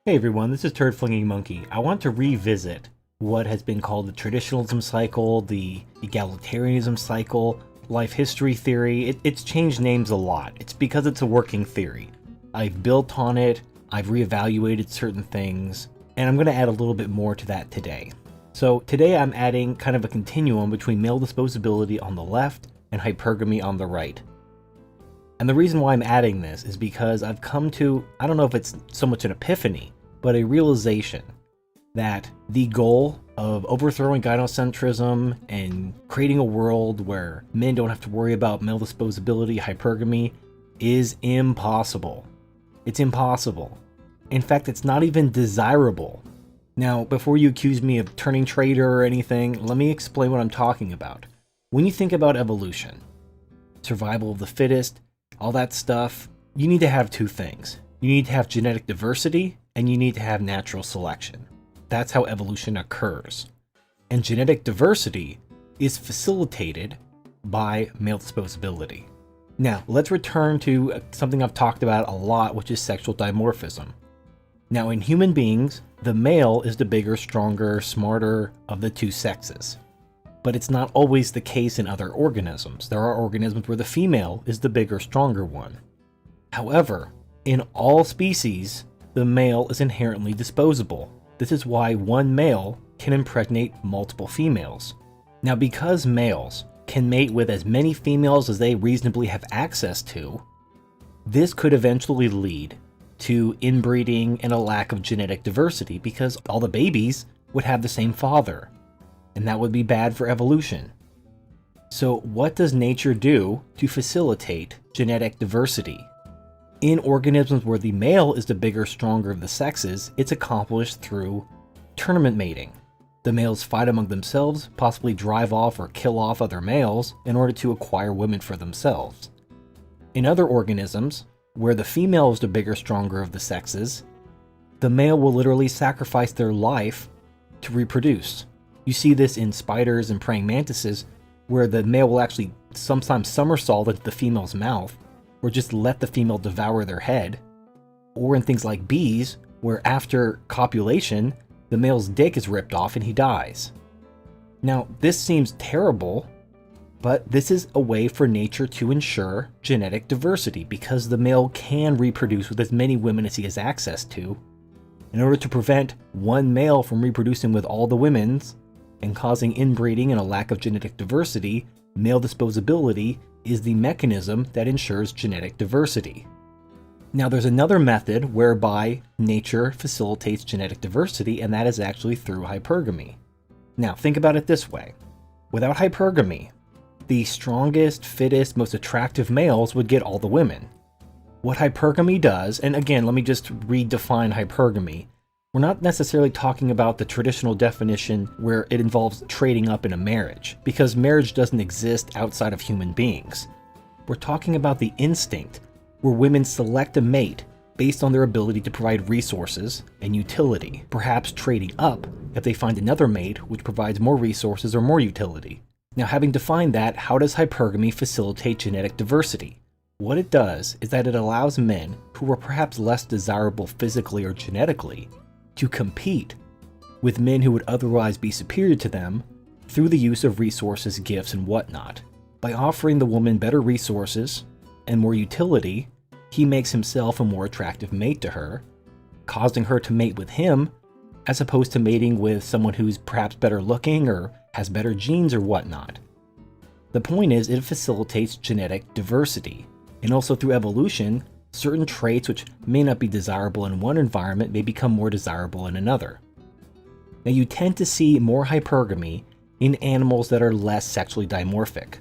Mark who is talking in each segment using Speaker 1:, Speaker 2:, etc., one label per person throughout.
Speaker 1: Hey everyone, this is Turd Flinging Monkey. I want to revisit what has been called the traditionalism cycle, the egalitarianism cycle, life history theory. It's changed names a lot. It's because it's a working theory. I've built on it, I've reevaluated certain things, and I'm going to add a little bit more to that today. So today I'm adding kind of a continuum between male disposability on the left and hypergamy on the right. And the reason why I'm adding this is because I've come to, I don't know if it's so much an epiphany, but a realization that the goal of overthrowing gynocentrism and creating a world where men don't have to worry about male disposability, hypergamy, is impossible. It's impossible. In fact, it's not even desirable. Now, before you accuse me of turning traitor or anything, let me explain what I'm talking about. When you think about evolution, survival of the fittest, all that stuff, you need to have two things. You need to have genetic diversity and you need to have natural selection. That's how evolution occurs. And genetic diversity is facilitated by male disposability. Now, let's return to something I've talked about a lot, which is sexual dimorphism. Now, in human beings, the male is the bigger, stronger, smarter of the two sexes. But it's not always the case in other organisms. There are organisms where the female is the bigger, stronger one. However, in all species, the male is inherently disposable. This is why one male can impregnate multiple females. Now, because males can mate with as many females as they reasonably have access to, this could eventually lead to inbreeding and a lack of genetic diversity because all the babies would have the same father. And that would be bad for evolution. So what does nature do to facilitate genetic diversity? In organisms where the male is the bigger, stronger of the sexes, it's accomplished through tournament mating. The males fight among themselves, possibly drive off or kill off other males in order to acquire women for themselves. In other organisms, where the female is the bigger, stronger of the sexes, the male will literally sacrifice their life to reproduce. You see this in spiders and praying mantises, where the male will actually sometimes somersault into the female's mouth, or just let the female devour their head. Or in things like bees, where after copulation, the male's dick is ripped off and he dies. Now, this seems terrible, but this is a way for nature to ensure genetic diversity, because the male can reproduce with as many women as he has access to. In order to prevent one male from reproducing with all the women's, and causing inbreeding and a lack of genetic diversity, male disposability is the mechanism that ensures genetic diversity. Now, there's another method whereby nature facilitates genetic diversity, and that is actually through hypergamy. Now, think about it this way. Without hypergamy, the strongest, fittest, most attractive males would get all the women. What hypergamy does, and again, let me just redefine hypergamy. We're not necessarily talking about the traditional definition where it involves trading up in a marriage, because marriage doesn't exist outside of human beings. We're talking about the instinct where women select a mate based on their ability to provide resources and utility, perhaps trading up if they find another mate which provides more resources or more utility. Now, having defined that, how does hypergamy facilitate genetic diversity? What it does is that it allows men who are perhaps less desirable physically or genetically to compete with men who would otherwise be superior to them through the use of resources, gifts, and whatnot. By offering the woman better resources and more utility, he makes himself a more attractive mate to her, causing her to mate with him as opposed to mating with someone who's perhaps better looking or has better genes or whatnot. The point is, it facilitates genetic diversity, and also through evolution, certain traits which may not be desirable in one environment may become more desirable in another. Now, you tend to see more hypergamy in animals that are less sexually dimorphic.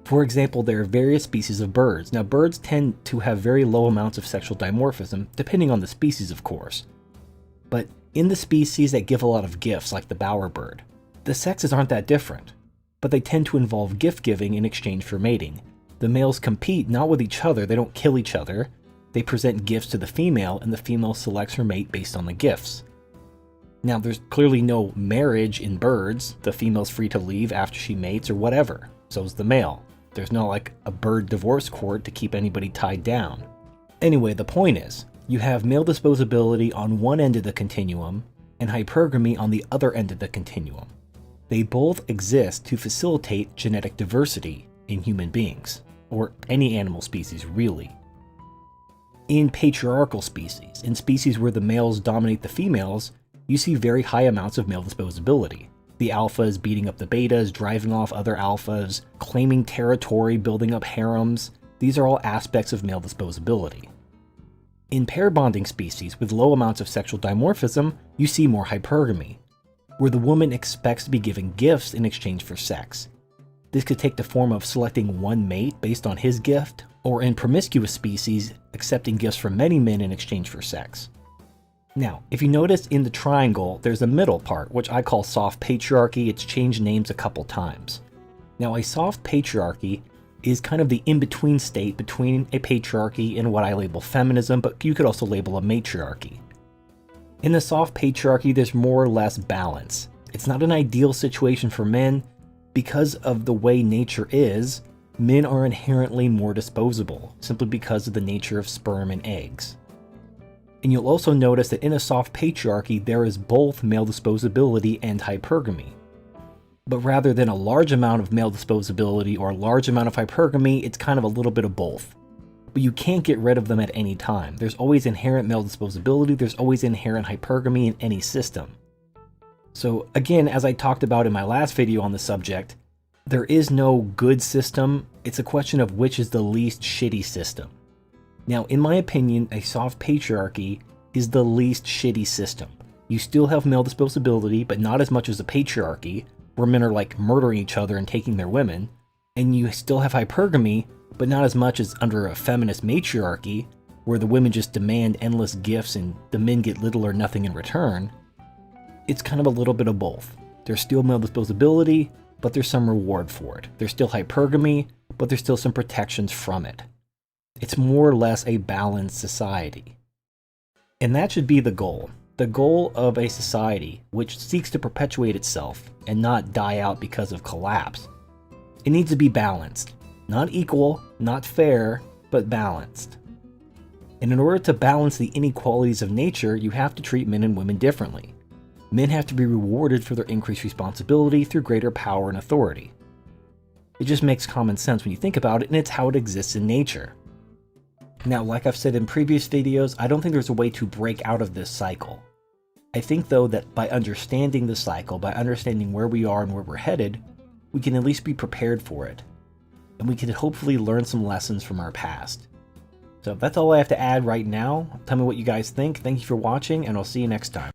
Speaker 1: For example, there are various species of birds. Now, birds tend to have very low amounts of sexual dimorphism, depending on the species, of course. But in the species that give a lot of gifts, like the bowerbird, the sexes aren't that different, but they tend to involve gift giving in exchange for mating. The males compete not with each other, they don't kill each other, they present gifts to the female, and the female selects her mate based on the gifts. Now, there's clearly no marriage in birds. The female's free to leave after she mates or whatever. So is the male. There's not like a bird divorce court to keep anybody tied down. Anyway, the point is, You have male disposability on one end of the continuum and hypergamy on the other end of the continuum. They both exist to facilitate genetic diversity in human beings, or any animal species really. In patriarchal species, in species where the males dominate the females, you see very high amounts of male disposability. The alphas beating up the betas, driving off other alphas, claiming territory, building up harems. These are all aspects of male disposability. In pair bonding species with low amounts of sexual dimorphism, you see more hypergamy, where the woman expects to be given gifts in exchange for sex. This could take the form of selecting one mate based on his gift, or in promiscuous species, accepting gifts from many men in exchange for sex. Now, if you notice in the triangle, there's a middle part, which I call soft patriarchy. It's changed names a couple times. Now, a soft patriarchy is kind of the in-between state between a patriarchy and what I label feminism, but you could also label a matriarchy. In the soft patriarchy, there's more or less balance. It's not an ideal situation for men. Because of the way nature is, men are inherently more disposable, simply because of the nature of sperm and eggs. And you'll also notice that in a soft patriarchy, there is both male disposability and hypergamy. But rather than a large amount of male disposability or a large amount of hypergamy, it's kind of a little bit of both. But you can't get rid of them at any time. There's always inherent male disposability, there's always inherent hypergamy in any system. So again, as I talked about in my last video on the subject, there is no good system. It's a question of which is the least shitty system. Now, in my opinion, a soft patriarchy is the least shitty system. You still have male disposability, but not as much as a patriarchy, where men are like murdering each other and taking their women. And you still have hypergamy, but not as much as under a feminist matriarchy, where the women just demand endless gifts and the men get little or nothing in return. It's kind of a little bit of both. There's still male disposability, but there's some reward for it. There's still hypergamy, but there's still some protections from it. It's more or less a balanced society. And that should be the goal. The goal of a society which seeks to perpetuate itself and not die out because of collapse. It needs to be balanced. Not equal, not fair, but balanced. And in order to balance the inequalities of nature, you have to treat men and women differently. Men have to be rewarded for their increased responsibility through greater power and authority. It just makes common sense when you think about it, and it's how it exists in nature. Now, like I've said in previous videos, I don't think there's a way to break out of this cycle. I think though that by understanding the cycle, by understanding where we are and where we're headed, we can at least be prepared for it. And we can hopefully learn some lessons from our past. So that's all I have to add right now. Tell me what you guys think. Thank you for watching, and I'll see you next time.